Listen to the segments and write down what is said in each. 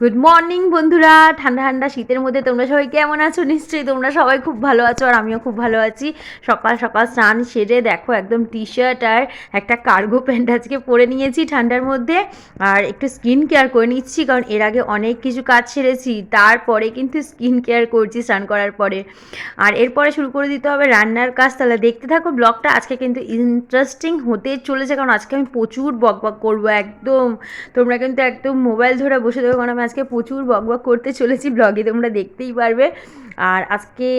Good morning বন্ধুরা। ঠান্ডা ঠান্ডা শীতের মধ্যে তোমরা সবাই কেমন আছো? নিশ্চয়ই তোমরা সবাই খুব ভালো আছো, আর আমিও খুব ভালো আছি। সকাল সকাল স্নান সেরে দেখো একদম টি শার্ট আর একটা কার্গো প্যান্ট আজকে পরে নিয়েছি ঠান্ডার মধ্যে, আর একটু স্কিন কেয়ার করে নিচ্ছি, কারণ এর আগে অনেক কিছু কাজ সেরেছি, তারপরে কিন্তু স্কিন কেয়ার করছি স্নান করার পরে। আর এরপরে শুরু করে দিতে হবে রান্নার কাজ। তাহলে দেখতে থাকো ব্লগটা, আজকে কিন্তু ইন্টারেস্টিং হতে চলেছে, কারণ আজকে আমি প্রচুর বকবক করবো একদম। তোমরা কিন্তু একদম মোবাইল ধরে বসে দেবো, কারণ আমি আজকে প্রচুর বকবক করতে চলেছি, ব্লগে তোমরা দেখতেই পারবে। আর আজকে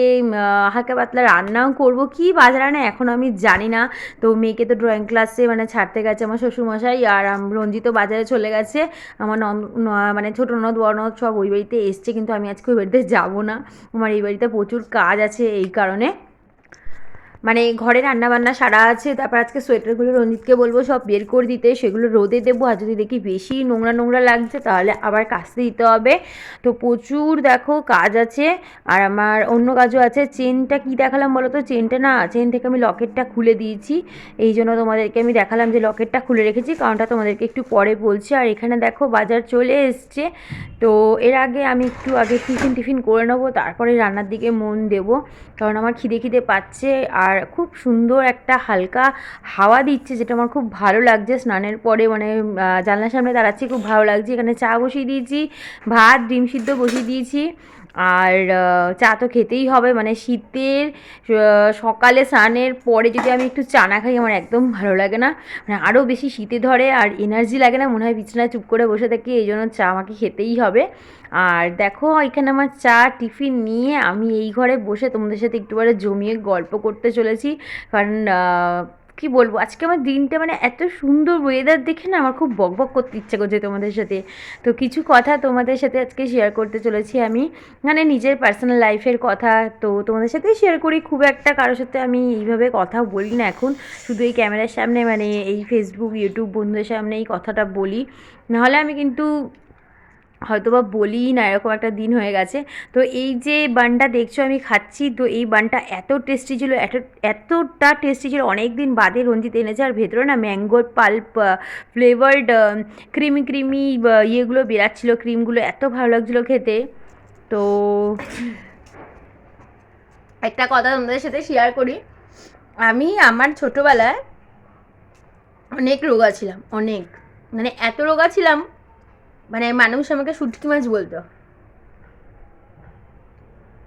হালকা পাতলা রান্নাও করব, কি বাজার রান্না এখন আমি জানি না। তো মেয়েকে তো ড্রয়িং ক্লাসে ছাড়তে গেছে আমার শ্বশুরমশাই, আর রঞ্জিতও বাজারে চলে গেছে। আমার ছোটো ননদ বড় ননদ সব ওই বাড়িতে এসছে, কিন্তু আমি আজকে ওই বাড়িতে যাবো না। আমার এই বাড়িতে প্রচুর কাজ আছে, এই কারণে ঘরে রান্নাবান্না সারা আছে। তারপর আজকে সোয়েটারগুলো রঞ্জিতকে বলবো সব বের করে দিতে, সেগুলো রোদে দেবো। আর যদি দেখি বেশি নোংরা নোংরা লাগছে তাহলে আবার কাচতে দিতে হবে। তো প্রচুর দেখো কাজ আছে, আর আমার অন্য কাজও আছে। চেনটা কি দেখালাম বলো তো? চেন থেকে আমি লকেটটা খুলে দিয়েছি, এই জন্য তোমাদেরকে আমি দেখালাম যে লকেটটা খুলে রেখেছি, কারণটা তোমাদেরকে একটু পরে বলছি। আর এখানে দেখো বাজার চলে এসছে। তো এর আগে আমি একটু আগে টিফিন করে নেবো, তারপরে রান্নার দিকে মন দেবো, কারণ আমার খিদে পাচ্ছে। আর খুব সুন্দর একটা হালকা হাওয়া দিচ্ছে, যেটা আমার খুব ভালো লাগছে। স্নানের পরে জানলার সামনে দাঁড়াচ্ছি, খুব ভালো লাগছে। এখানে চা বসিয়ে দিয়েছি, ভাত ডিম সিদ্ধ বসিয়ে দিয়েছি। আর চা তো খেতেই হবে, শীতের সকালে স্নানের পরে যদি আমি একটু চা না খাই আমার একদম ভালো লাগে না, আরও বেশি শীতে ধরে আর এনার্জি লাগে না, মনে হয় বিছানায় চুপ করে বসে থাকি। এই জন্য চা আমাকে খেতেই হবে। আর দেখো এখানে আমার চা টিফিন নিয়ে আমি এই ঘরে বসে তোমাদের সাথে একটুবারে জমিয়ে গল্প করতে চলেছি, কারণ কি বলবো, আজকে আমার দিনটা এত সুন্দর ওয়েদার দেখে না আমার খুব বকবক করতে ইচ্ছে করছে তোমাদের সাথে। তো কিছু কথা তোমাদের সাথে আজকে শেয়ার করতে চলেছি আমি, নিজের পার্সোনাল লাইফের কথা। তো তোমাদের সাথেই শেয়ার করি, খুব একটা কারোর সাথে আমি এইভাবে কথা বলি না এখন, শুধু এই ক্যামেরার সামনে এই ফেসবুক ইউটিউব বন্ধুদের সামনে এই কথাটা বলি, নাহলে আমি কিন্তু হয়তো বা বলি না, এরকম একটা দিন হয়ে গেছে। তো এই যে বানটা দেখছো আমি খাচ্ছি, তো এই বানটা এত টেস্টি ছিল, এতটা টেস্টি ছিল, অনেক দিন বাদে রঞ্জিত এনেছে। আর ভেতরে না ম্যাঙ্গোর পাল্প ফ্লেভার্ড ক্রিমি ইয়েগুলো বেরাচ্ছিলো, ক্রিমগুলো এত ভালো লাগছিলো খেতে। তো একটা কথা তোমাদের সাথে শেয়ার করি, আমি আমার ছোটোবেলায় অনেক রোগা ছিলাম, অনেক, এত রোগা ছিলাম, মানুষ আমাকে শুটকি মাছ বলতো।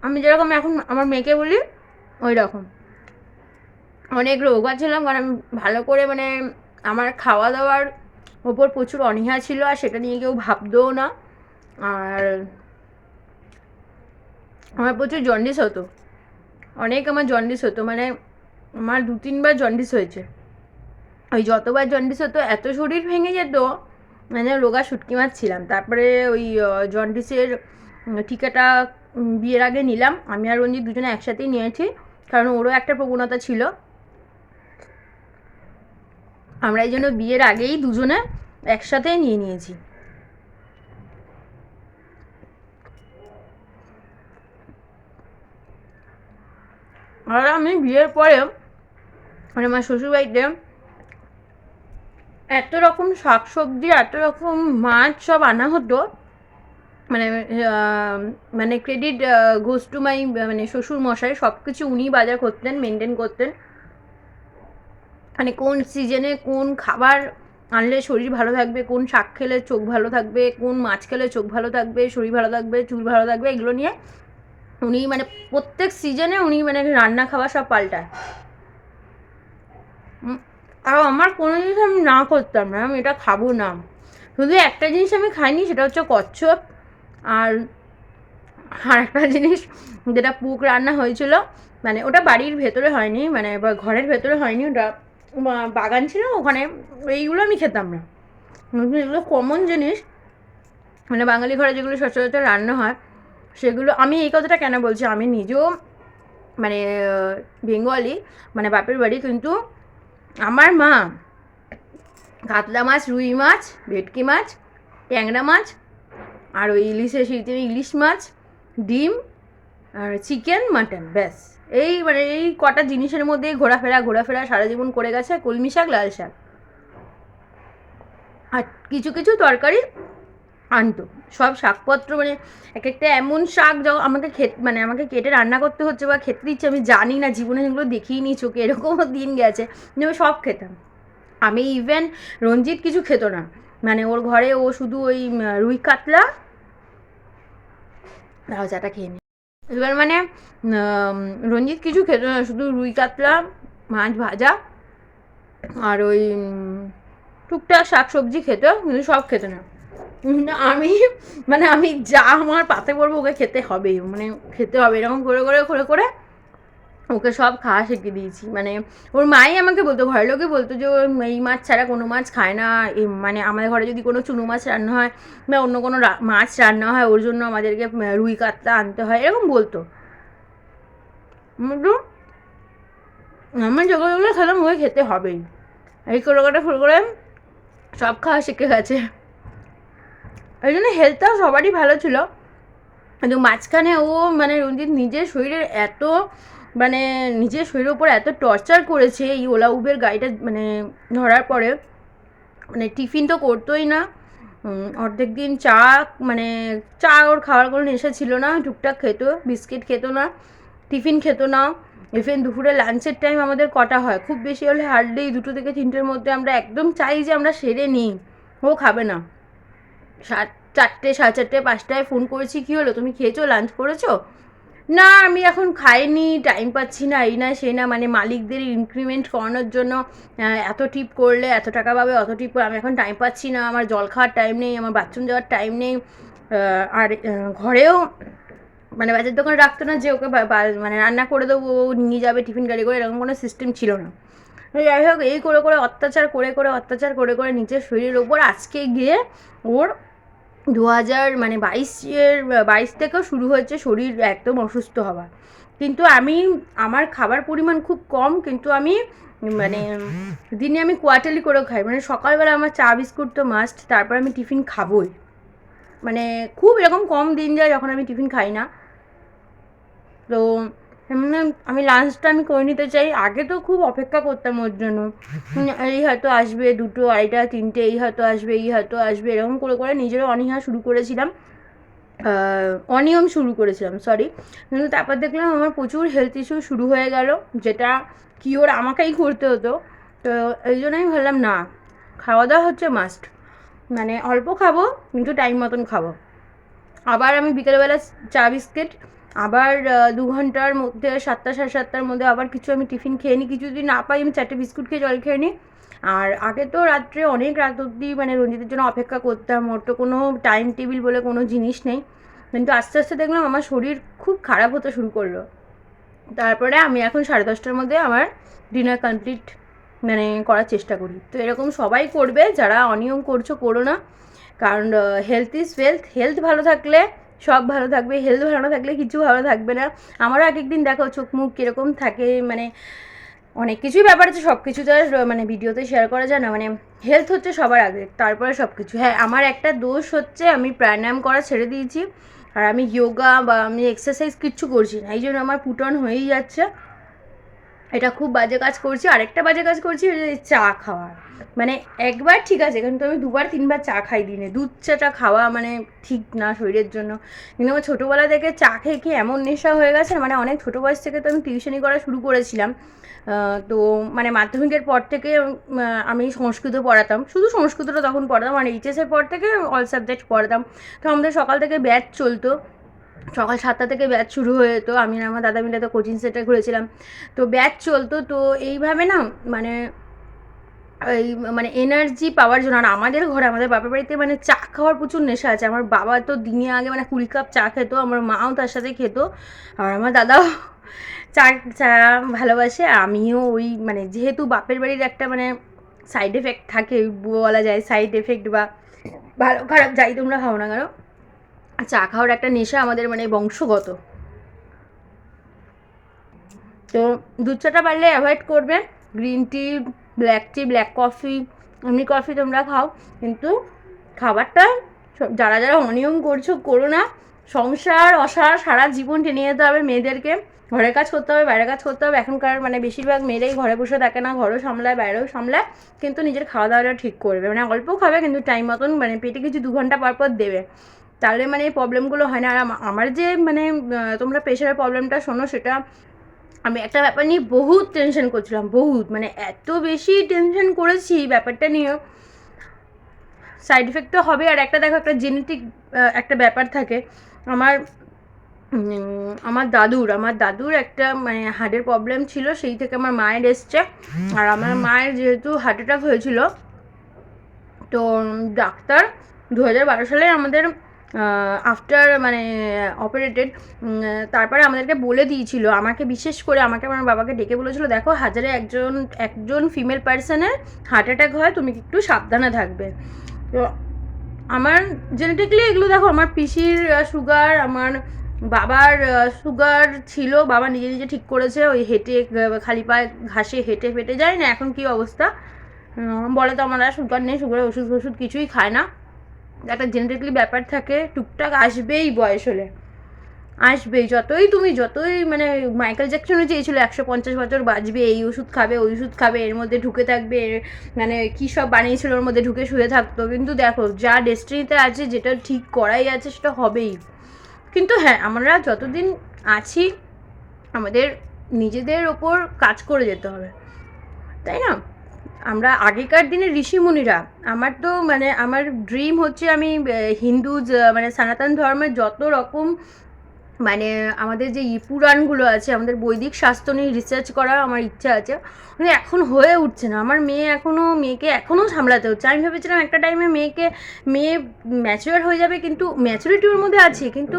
আমি যেরকম এখন আমার মেয়েকে বলি ওই রকম অনেক রোগা ছিলাম, কারণ আমি ভালো করে আমার খাওয়া দাওয়ার ওপর প্রচুর অনীহা ছিল, আর সেটা নিয়ে কেউ ভাবতেও না। আর আমার প্রচুর জন্ডিস হতো, অনেক আমার জন্ডিস হতো, আমার 2-3 বার জন্ডিস হয়েছে। ওই যতবার জন্ডিস হতো এত শরীর ভেঙে যেত, রোগা শুটকি মাছ ছিলাম। তারপরে ওই জন্ডিসের টিকাটা বিয়ের আগে নিলাম, আমি আর রঞ্জিত দুজনে একসাথেই নিয়েছি, কারণ ওরও একটা প্রবণতা ছিল। আমরা এই জন্য বিয়ের আগেই দুজনে একসাথেই নিয়ে নিয়েছি। আর আমি বিয়ের পরে আমার শ্বশুরবাড়িতে এত রকম শাকসবজি, এত রকম মাছ সব আনা হতো, ক্রেডিট গোজ টু মাই শ্বশুর মশাই। সব কিছু উনি বাজার করতেন, মেনটেন করতেন, কোন সিজনে কোন খাবার আনলে শরীর ভালো থাকবে, কোন শাক খেলে চোখ ভালো থাকবে, কোন মাছ খেলে চোখ ভালো থাকবে, শরীর ভালো থাকবে, চুল ভালো থাকবে, এগুলো নিয়ে উনি প্রত্যেক সিজনে উনি রান্না খাওয়া সব পাল্টায়। আর আমার কোনো জিনিস আমি না করতাম না, আমি এটা খাবো না। শুধু একটা জিনিস আমি খাইনি, সেটা হচ্ছে কচ্ছপ। আর একটা জিনিস, যেটা পুক রান্না হয়েছিল, ওটা বাড়ির ভেতরে হয়নি, বা ঘরের ভেতরে হয়নি, ওটা বাগান ছিল ওখানে, এইগুলো আমি খেতাম না। এগুলো কমন জিনিস, বাঙালি ঘরে যেগুলো সচরাচর রান্না হয় সেগুলো। আমি এই কথাটা কেন বলছি, আমি নিজেও বেঙ্গলি, বাপের বাড়ি, কিন্তু আমার মা কাতলা মাছ, রুই মাছ, ভেটকি মাছ, ট্যাংরা মাছ, আর ওই ইলিশের শীতে ইলিশ মাছ, ডিম, আর চিকেন, মাটন, ব্যাস এই এই কটা জিনিসের মধ্যেই ঘোরাফেরা সারা জীবন করে গেছে। কলমি শাক, লাল শাক, আর কিছু কিছু তরকারি আনতো সব শাকপত্র, মানে এক একটা এমন শাক যখন আমাকে মানে আমাকে কেটে রান্না করতে হচ্ছে বা খেতে দিচ্ছে, আমি জানি না, জীবনে সেগুলো দেখিই নি চোখে, এরকমও দিন গেছে। কিন্তু আমি সব খেতাম। আমি ইভেন রঞ্জিত কিছু খেত না, মানে ওর ঘরে ও শুধু ওই রুই কাতলা, দাও চাটা খেয়ে নি, এবার মানে রঞ্জিত কিছু খেত না, শুধু রুই কাতলা, মাছ ভাজা আর ওই টুকটাক শাক সবজি খেত, কিন্তু সব খেত না। আমি মানে আমি যা আমার পাতে পড়বো ওকে খেতে হবে, মানে খেতে হবে, এরকম করে করে করে করে ওকে সব খাওয়া শিখিয়ে দিয়েছি। মানে ওর মাই আমাকে বলতো, ঘরের লোকে বলতো যে ও এই মাছ ছাড়া কোনো মাছ খায় না, মানে আমাদের ঘরে যদি কোনো চুনো মাছ রান্না হয় বা অন্য কোনো মাছ রান্না হয় ওর জন্য আমাদেরকে রুই কাতলা আনতে হয়, এরকম বলতো। আমি যেগুলো খেলাম ওকে খেতে হবেই, এই করে করে সব খাওয়া শিখে গেছে। ওই জন্য হেলথটাও সবারই ভালো ছিল। কিন্তু মাঝখানে ও মানে রঞ্জিত নিজের শরীরের এত মানে নিজের শরীরের উপর এত টর্চার করেছে এই ওলা উবের গাড়িটা মানে ধরার পরে, মানে টিফিন তো করতোই না, অর্ধেক দিন চা, মানে চা ওর খাওয়ার কোনো নেশা ছিল না, টুকটাক খেত, বিস্কিট খেত না, টিফিন খেত না। ইভেন দুপুরে লাঞ্চের টাইম আমাদের কটা হয়, খুব বেশি হলে হার্ডলি 2 থেকে 3টের মধ্যে আমরা একদম চাই যে আমরা সেরে নিই, ও খাবে না। 4টে, 4:30, 5টায় ফোন করেছি, কী হলো তুমি খেয়েছো, লাঞ্চ করেছো? না আমি এখন খাইনি, টাইম পাচ্ছি না, এই না সেই না, মানে মালিকদের ইনক্রিমেন্ট করানোর জন্য এত টিপ করলে এত টাকা পাবে, অত টিপ আমি এখন টাইম পাচ্ছি না, আমার জল খাওয়ার টাইম নেই, আমার বাথরুম যাওয়ার টাইম নেই। আর ঘরেও মানে বাজার দোকানে রাখতো না যে ওকে মানে রান্না করে দেবো, ও নিয়ে যাবে টিফিন গাড়ি করে, এরকম কোনো সিস্টেম ছিল না। যাই হোক, এই করে করে অত্যাচার করে করে নিজের শরীরের ওপর আজকে গিয়ে ওর 2022 থেকেও শুরু হয়েছে শরীর একদম অসুস্থ হওয়া। কিন্তু আমি আমার খাবার পরিমাণ খুব কম, কিন্তু আমি মানে দিনে আমি কোয়ার্টারলি করেও খাই, মানে সকালবেলা আমার চা বিস্কুট তো মাস্ট, তারপর আমি টিফিন খাবই। মানে খুব এরকম কম দিন যায় যখন আমি টিফিন খাই না। তো আমি লাঞ্চটা আমি করে নিতে চাই, আগে তো খুব অপেক্ষা করতাম ওর জন্য, এই হয়তো আসবে 2, 2:30, 3টে, এই হয়তো আসবে, এই হয়তো আসবে, এরকম করে করে নিজেরও অনীহা শুরু করেছিলাম, অনিয়ম শুরু করেছিলাম, সরি। কিন্তু তারপর দেখলাম আমার প্রচুর হেলথ ইস্যু শুরু হয়ে গেল, যেটা কি ওর আমাকেই করতে হতো। তো এই জন্য আমি ভাবলাম না, খাওয়া দাওয়া হচ্ছে মাস্ট, মানে অল্প খাবো কিন্তু টাইম মতন খাবো। আবার আমি বিকেলবেলা চা বিস্কিট, আবার 2 ঘন্টার মধ্যে 7টা, 7:30টার মধ্যে আবার কিছু আমি টিফিন খেয়ে নিই, কিছু যদি না পাই আমি 4টে বিস্কুট খেয়ে জল খেয়ে নিই। আর আগে তো রাত্রে অনেক রাত অবধি মানে রঞ্জিতের জন্য অপেক্ষা করতাম, ওর তো কোনো টাইম টেবিল বলে কোনো জিনিস নেই। কিন্তু আস্তে আস্তে দেখলাম আমার শরীর খুব খারাপ হতে শুরু করলো, তারপরে আমি এখন 10:30টার মধ্যে আমার ডিনার কমপ্লিট মানে করার চেষ্টা করি। তো এরকম সবাই করবে, যারা অনিয়ম করছো করো না, কারণ হেলথ ইজ ওয়েলথ, হেলথ ভালো থাকলে সব ভালো থাকবে, হেলথ ভালো না থাকলে কিছু ভালো থাকবে না। আমারও এক একদিন দেখো চোখ মুখ কীরকম থাকে, মানে অনেক কিছুই ব্যাপার আছে, সব কিছু তো আর মানে ভিডিওতে শেয়ার করা যায় না, মানে হেলথ হচ্ছে সবার আগে, তারপরে সব কিছু। হ্যাঁ, আমার একটা দোষ হচ্ছে আমি প্রাণায়াম করা ছেড়ে দিয়েছি, আর আমি যোগা বা আমি এক্সারসাইজ কিচ্ছু করছি না, এই জন্য আমার পুট অন হয়েই যাচ্ছে, এটা খুব বাজে কাজ করছি। আরেকটা বাজে কাজ করছি, চা খাওয়া, মানে একবার ঠিক আছে কিন্তু আমি 2বার 3বার চা খাই দিনে, দুধ চাটা খাওয়া মানে ঠিক না শরীরের জন্য। কিন্তু আমার ছোটোবেলা থেকে চা খেয়ে খেয়ে এমন নেশা হয়ে গেছে, মানে অনেক ছোটো বয়স থেকে তো আমি টিউশনি করা শুরু করেছিলাম। তো মানে মাধ্যমিকের পর থেকে আমি সংস্কৃত পড়াতাম, শুধু সংস্কৃতটা তখন পড়াতাম, আর এইচএসের পর থেকে অল সাবজেক্ট পড়াতাম। তো আমাদের সকাল থেকে ব্যাচ চলতো, সকাল 7টা থেকে ব্যাচ শুরু হয়ে যেত, আমি আর আমার দাদা মিলে তো কোচিং সেন্টার খুলেছিলাম, তো ব্যাচ চলতো। তো এইভাবে না মানে এই মানে এনার্জি পাওয়ার জন্য, আর আমাদের ঘরে আমাদের বাবার বাড়িতে মানে চা খাওয়ার প্রচুর নেশা আছে। আমার বাবা তো দিনে আগে মানে 20 কাপ চা খেত, আমার মাও তার সাথে খেত, আর আমার দাদাও চা চা ভালোবাসে। আমিও ওই মানে যেহেতু বাপের বাড়ির একটা মানে সাইড এফেক্ট থাকে, বলা যায় সাইড এফেক্ট, বা ভালো খারাপ যাই তোমরা খাও না কেন, চা খাওয়ার একটা নেশা আমাদের মানে বংশগত। তো দুধ চাটা পারলে অ্যাভয়েড করবে, গ্রিন টি, ব্ল্যাক টি, ব্ল্যাক কফি, এমনি কফি তোমরা খাও, কিন্তু খাবারটা যারা যারা অনিয়ম করছো করো না, সংসার অসার সারা জীবন টেনে যেতে হবে মেয়েদেরকে, ঘরের কাজ করতে হবে, বাইরের কাজ করতে হবে। এখনকার মানে বেশিরভাগ মেয়েরাই ঘরে বসে থাকে না, ঘরও সামলায় বাইরেও সামলায়, কিন্তু নিজের খাওয়া দাওয়াটা ঠিক করবে, মানে অল্প খাবে কিন্তু টাইম মতন, মানে পেটে কিছু 2 ঘন্টা পর পর দেবে, তাহলে মানে এই প্রবলেমগুলো হয় না। আর আমার যে মানে তোমরা প্রেশারের প্রবলেমটা শোনো, সেটা আমি একটা ব্যাপার নিয়ে বহুত টেনশন করছিলাম, বহুত, মানে এত বেশি টেনশন করেছি ব্যাপারটা নিয়ে। সাইড ইফেক্ট তো হবে, আর একটা দেখো একটা জেনেটিক একটা ব্যাপার থাকে। আমার আমার দাদুর একটা মানে হার্টের প্রবলেম ছিল, সেই থেকে আমার মায়ের এসছে। আর আমার মায়ের যেহেতু হার্ট অ্যাটাক হয়েছিল, তো ডাক্তার 2012 সালে আমাদের আফটার মানে অপারেটেড, তারপরে আমাদেরকে বলে দিয়েছিল, আমাকে বিশেষ করে আমাকে আমার বাবাকে ডেকে বলেছিল, দেখো 1000-এ একজন ফিমেল পার্সনের হার্ট অ্যাটাক হয়, তুমি একটু সাবধানে থাকবে। তো আমার জেনেটিকলি এগুলো দেখো, আমার পিসির সুগার, আমার বাবার সুগার ছিল, বাবা নিজে নিজে ঠিক করেছে, ওই হেঁটে খালি পায়ে ঘাসে হেঁটে ফেটে যায় না, এখন কী অবস্থা বলে, তো আমার আর সুগার নেই, সুগারের ওষুধ কিছুই খায় না। একটা জেনেটিকলি ব্যাপার থাকে, টুকটাক আসবেই বয়স হলে, আসবেই। যতই মানে মাইকেল জ্যাকসনও চেয়েছিল 150 বছর বাঁচবে, এই ওষুধ খাবে ওই ওষুধ খাবে, এর মধ্যে ঢুকে থাকবে, মানে কী সব বানিয়েছিল ওর মধ্যে ঢুকে শুয়ে থাকতো, কিন্তু দেখো যা ডেস্টিনিতে আছে, যেটা ঠিক করাই আছে সেটা হবেই। কিন্তু হ্যাঁ, আমরা যতদিন আছি আমাদের নিজেদের ওপর কাজ করে যেতে হবে, তাই না? আমরা আগেকার দিনের ঋষিমুনিরা, আমার তো মানে আমার ড্রিম হচ্ছে আমি হিন্দু মানে সনাতন ধর্মের যত রকম মানে আমাদের যে পুরাণগুলো আছে, আমাদের বৈদিক শাস্ত্র নিয়ে রিসার্চ করার আমার ইচ্ছা আছে, মানে এখন হয়ে উঠছে না। আমার মেয়েকে এখনও সামলাতে হচ্ছে। আমি ভেবেছিলাম একটা টাইমে মেয়ে ম্যাচিওর হয়ে যাবে, কিন্তু ম্যাচুরিটি ওর মধ্যে আছে, কিন্তু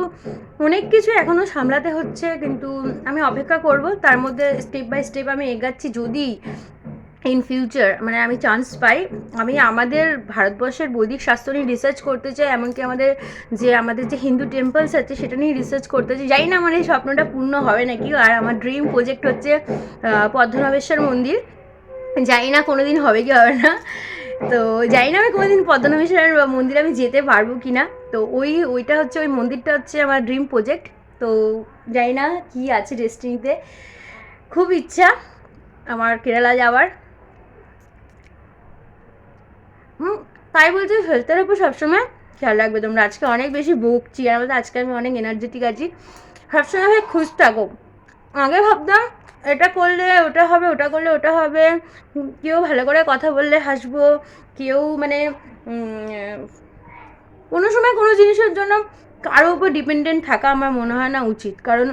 অনেক কিছু এখনও সামলাতে হচ্ছে। কিন্তু আমি অপেক্ষা করব, তার মধ্যে স্টেপ বাই স্টেপ আমি এগাচ্ছি। যদি ইন ফিউচার মানে আমি চান্স পাই, আমি আমাদের ভারতবর্ষের বৈদিক শাস্ত্র নিয়ে রিসার্চ করতে চাই, এমনকি আমাদের যে হিন্দু টেম্পলস আছে সেটা নিয়ে রিসার্চ করতে চাই। জানি না আমার এই স্বপ্নটা পূর্ণ হবে নাকি। আর আমার ড্রিম প্রজেক্ট হচ্ছে পদ্মনাভেশ্বর মন্দির, জানি না কোনো দিন হবে কি হবে না। তো জানি না আমি কোনোদিন পদ্মনাভেশ্বর মন্দিরে আমি যেতে পারবো কি না। তো ওইটা হচ্ছে, ওই মন্দিরটা হচ্ছে আমার ড্রিম প্রজেক্ট। তো জানি না কী আছে ডেস্টিনিতে, খুব ইচ্ছা আমার কেরালা যাওয়ার। তাই বলছি হেলথের উপর সবসময় খেয়াল রাখবে তোমরা। আজকে অনেক বেশি বকছি, আর আমাদের আজকে আমি অনেক এনার্জেটিক আছি। সবসময় ভাই খুশ থাকো। আগে ভাবতাম এটা করলে ওটা হবে, ওটা করলে ওটা হবে, কেউ ভালো করে কথা বললে হাসবো, কেউ মানে কোনো সময় কোনো জিনিসের জন্য কারো উপর ডিপেন্ডেন্ট থাকা আমার মনে হয় না উচিত। কারণ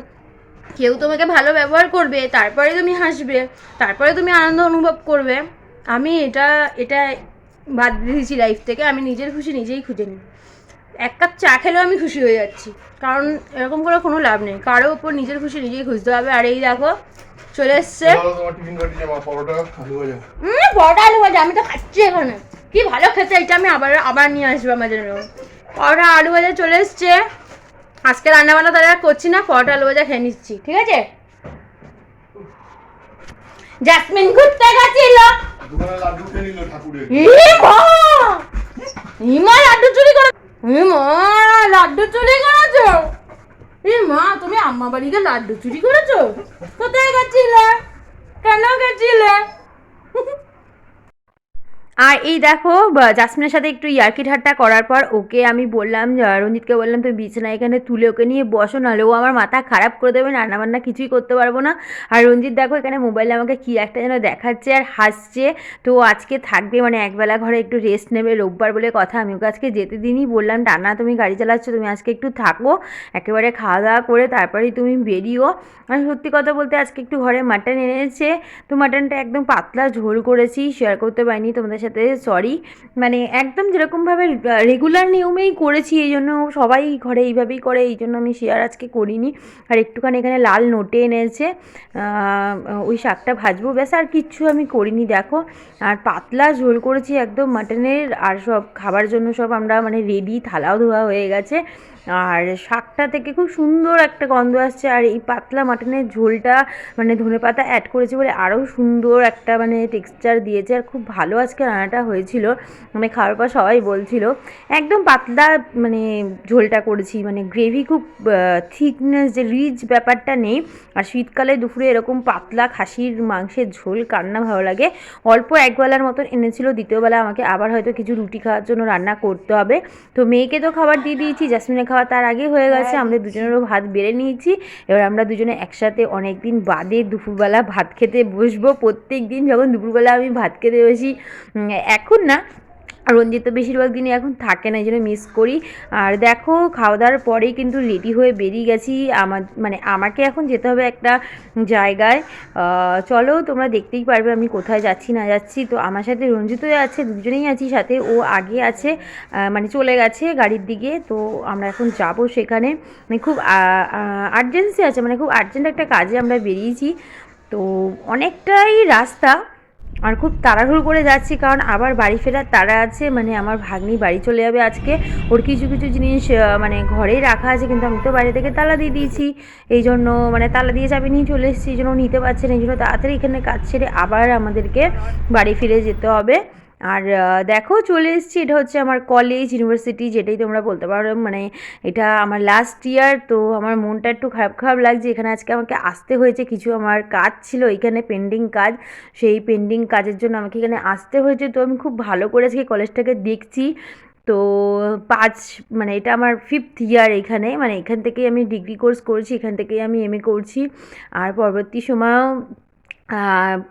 কেউ তোমাকে ভালো ব্যবহার করবে, তারপরে তুমি হাসবে, তারপরে তুমি আনন্দ অনুভব করবে। আমি এটা বাদ দিয়েছি লাইফ থেকে। আমি নিজের খুশি নিজেই খুঁজে নিই। 1 কাপ চা খেলেও আমি খুশি হয়ে যাচ্ছি, কারণ এরকম করে কোনো লাভ নেই। কারো ওপর নিজের খুশি নিজেই খুঁজতে হবে। আর এই দেখো চলে এসছে পরোটা আলু ভাজা, আমি তো খাচ্ছি এখানে, কি ভালো খেতে। এটা আমি আবার নিয়ে আসবো আমাদের জন্য। পরোটা আলু ভাজা চলে এসছে। আজকে রান্নাবান্না তারা করছি না, পরোটা আলু ভাজা খেয়ে নিচ্ছি, ঠিক আছে? জাসমিন ঘুরতে গেছিল, লাড্ডু চুরি করে, লাড্ডু চুরি করেছো? মা তুমি আম্মা বাড়িতে লাড্ডু চুরি করেছো? কোথায় গেছিলে, কেন গেছিলে? আর এই দেখো জাসমিনের সাথে একটু ইয়ার্কি ঠাট্টা করার পর ওকে আমি বললাম, রঞ্জিতকে বললাম তুমি বিছানা এখানে তুলে ওকে নিয়ে বসো, নাহলে ও আমার মাথা খারাপ করে দেবে, রান্নাবান্না কিছুই করতে পারবো না। আর রঞ্জিত দেখো এখানে মোবাইলে আমাকে কী একটা যেন দেখাচ্ছে আর হাসছে। তো আজকে থাকবে মানে একবেলা ঘরে একটু রেস্ট নেবে, রোববার বলে কথা। আমি ওকে আজকে যেতে দিনই বললাম, টানা তুমি গাড়ি চালাচ্ছ, তুমি আজকে একটু থাকো, একেবারে খাওয়া দাওয়া করে তারপরেই তুমি বেরিও। আমি সত্যি কথা বলতে আজকে একটু ঘরে মাটন এনেছে, তো মাটনটা একদম পাতলা ঝোল করেছি, শেয়ার করতে পারিনি তোমাদের সাথে, সরি। মানে একদম যেরকমভাবে রেগুলার নিয়মেই করেছি, এই জন্য সবাই ঘরে এইভাবেই করে, এই জন্য আমি শেয়ার আজকে করিনি। আর একটুখানি এখানে লাল নোটে এনেছে, ওই শাকটা ভাজবো, ব্যাস আর কিচ্ছু আমি করিনি দেখো। আর পাতলা ঝোল করেছি একদম মাটনের। আর সব খাবার জন্য সব আমরা মানে রেডি, থালাও ধোয়া হয়ে গেছে। আর শাকটা থেকে খুব সুন্দর একটা গন্ধ আসছে। আর এই পাতলা মাটনের ঝোলটা মানে ধনেপাতা অ্যাড করেছি বলে আরও সুন্দর একটা মানে টেক্সচার দিয়েছে। আর খুব ভালো আজকে রান্নাটা হয়েছিল, মানে খাওয়ার পর সবাই বলছিল একদম পাতলা মানে ঝোলটা করেছি, মানে গ্রেভি খুব থিকনেস যে রিচ ব্যাপারটা নেই। আর শীতকালে দুপুরে এরকম পাতলা খাসির মাংসের ঝোল কার না ভালো লাগে। অল্প একবেলার মতন এনেছিল, দ্বিতীয়বেলা আমাকে আবার হয়তো কিছু রুটি খাওয়ার জন্য রান্না করতে হবে। তো মেয়েকে তো খাবার দিয়ে দিয়েছি, জাসমিনের খাওয়া তার আগে হয়ে গেছে, আমাদের দুজনেরও ভাত বেড়ে নিয়েছি। এবার আমরা দুজনে একসাথে অনেক দিন বাদে দুপুরবেলা ভাত খেতে বসবো। প্রত্যেক দিন যখন দুপুরবেলা আমি ভাত খেতে বসি, এখন না, রঞ্জিত তো বেশিরভাগ দিনই এখন থাকে না, এই জন্য মিস করি। আর দেখো খাওয়া দাওয়ার পরেই কিন্তু রেডি হয়ে বেরিয়ে গেছি, মানে আমাকে এখন যেতে হবে একটা জায়গায়। চলো তোমরা দেখতেই পারবে আমি কোথায় যাচ্ছি না যাচ্ছি। তো আমার সাথে রঞ্জিতও আছে, দুজনেই আছি সাথে, ও আগে আছে, মানে চলে গেছে গাড়ির দিকে। তো আমরা এখন যাব সেখানে, মানে খুব আর্জেন্সি আছে, মানে খুব আর্জেন্ট একটা কাজে আমরা বেরিয়েছি। তো অনেকটাই রাস্তা, আর খুব তাড়াহুড়ো করে যাচ্ছি কারণ আবার বাড়ি ফেরার তাড়া আছে। মানে আমার ভাগ্নি বাড়ি চলে যাবে আজকে, ওর কিছু কিছু জিনিস মানে ঘরেই রাখা আছে, কিন্তু আমি তো বাইরে থেকে তালা দিয়ে দিয়েছি, এই জন্য মানে তালা দিয়ে চাবি নিয়ে চলে এসেছি, এই জন্য নিতে পারছে না, এই জন্য তাড়াতাড়ি এখানে কাজ ছেড়ে আবার আমাদেরকে বাড়ি ফিরে যেতে হবে। আর দেখো চলে এসেছি, এটা হচ্ছে আমার কলেজ ইউনিভার্সিটি, যেটাই তোমরা বলতে পারো, মানে এটা আমার লাস্ট ইয়ার। তো আমার মনটা একটু খারাপ খারাপ লাগছে, এখানে আজকে আমাকে আসতে হয়েছে, কিছু আমার কাজ ছিল এখানে, পেন্ডিং কাজ, সেই পেন্ডিং কাজের জন্য আমাকে এখানে আসতে হয়েছে। তো আমি খুব ভালো করে আজকে কলেজটাকে দেখছি। তো মানে এটা আমার 5th ইয়ার এখানে, মানে এখান থেকেই আমি ডিগ্রি কোর্স করছি, এখান থেকেই আমি এমএ করছি। আর পরবর্তী সময়ও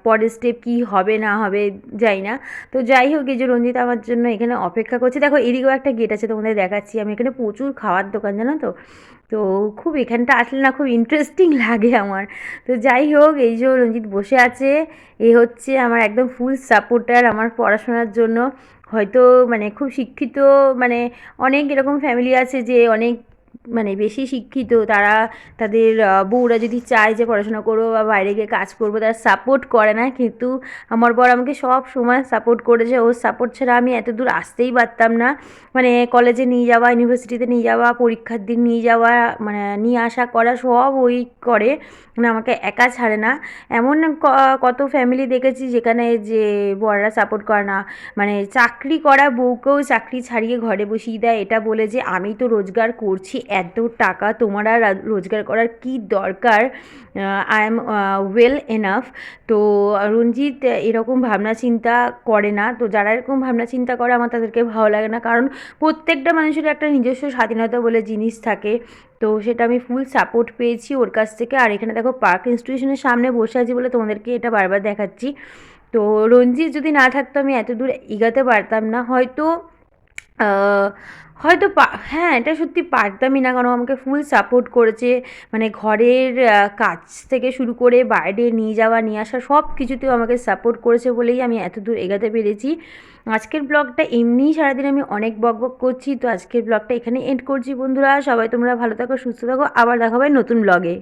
পরের স্টেপ কী হবে না হবে জানি না। তো যাই হোক, এই যে রঞ্জিত আমার জন্য এখানে অপেক্ষা করছে। দেখো এদিকেও একটা গেট আছে, তোমাদের দেখাচ্ছি। আমি এখানে প্রচুর খাওয়ার দোকান, জানো তো, তো খুব এখানটা আসলে না খুব ইন্টারেস্টিং লাগে আমার। তো যাই হোক, এই যে রঞ্জিত বসে আছে, এ হচ্ছে আমার একদম ফুল সাপোর্টার আমার পড়াশোনার জন্য। হয়তো মানে খুব শিক্ষিত, মানে অনেক এরকম ফ্যামিলি আছে যে অনেক মানে বেশি শিক্ষিত, তারা তাদের বউরা যদি চায় যে পড়াশোনা করবো বা বাইরে গিয়ে কাজ করবো, তারা সাপোর্ট করে না। কিন্তু আমার বর আমাকে সব সময় সাপোর্ট করেছে, ওর সাপোর্ট ছাড়া আমি এত দূর আসতেই পারতাম না। মানে কলেজে নিয়ে যাওয়া, ইউনিভার্সিটিতে নিয়ে যাওয়া, পরীক্ষার দিন নিয়ে যাওয়া, মানে নিয়ে আসা করা সব ওই করে, মানে আমাকে একা ছাড়ে না। এমন কত ফ্যামিলি দেখেছি যেখানে যে বররা সাপোর্ট করে না, মানে চাকরি করা বউকেও চাকরি ছাড়িয়ে ঘরে বসিয়ে দেয়, এটা বলে যে আমি তো রোজগার করছি এত টাকা, তোমার আর রোজগার করার কি দরকার, আই এম ওয়েল এনাফ। তো রঞ্জিত এরকম ভাবনা চিন্তা করে না। তো যারা এরকম ভাবনা চিন্তা করে আমার তাদেরকে ভালো লাগে না, কারণ প্রত্যেকটা মানুষের একটা নিজস্ব স্বাধীনতা বলে জিনিস থাকে। তো সেটা আমি ফুল সাপোর্ট পেয়েছি ওর কাছ থেকে। আর এখানে দেখো পার্ক ইনস্টিটিউশনের সামনে বসে আছি বলে তোমাদেরকে এটা বারবার দেখাচ্ছি। তো রঞ্জিত যদি না থাকতো আমি এত দূর এগাতে পারতাম না, হয়তো হয়তো হ্যাঁ, এটা সত্যি পারতামই না, কারণ আমাকে ফুল সাপোর্ট করেছে। মানে ঘরের কাজ থেকে শুরু করে বাইরে নিয়ে যাওয়া নিয়ে আসা সব কিছুতেও আমাকে সাপোর্ট করেছে বলেই আমি এত দূর এগাতে পেরেছি। আজকের ব্লগটা এমনিই সারাদিন আমি অনেক বকবক করছি, তো আজকের ব্লগটা এখানে এন্ড করছি বন্ধুরা। সবাই তোমরা ভালো থাকো, সুস্থ থাকো, আবার দেখা হবে নতুন ব্লগে।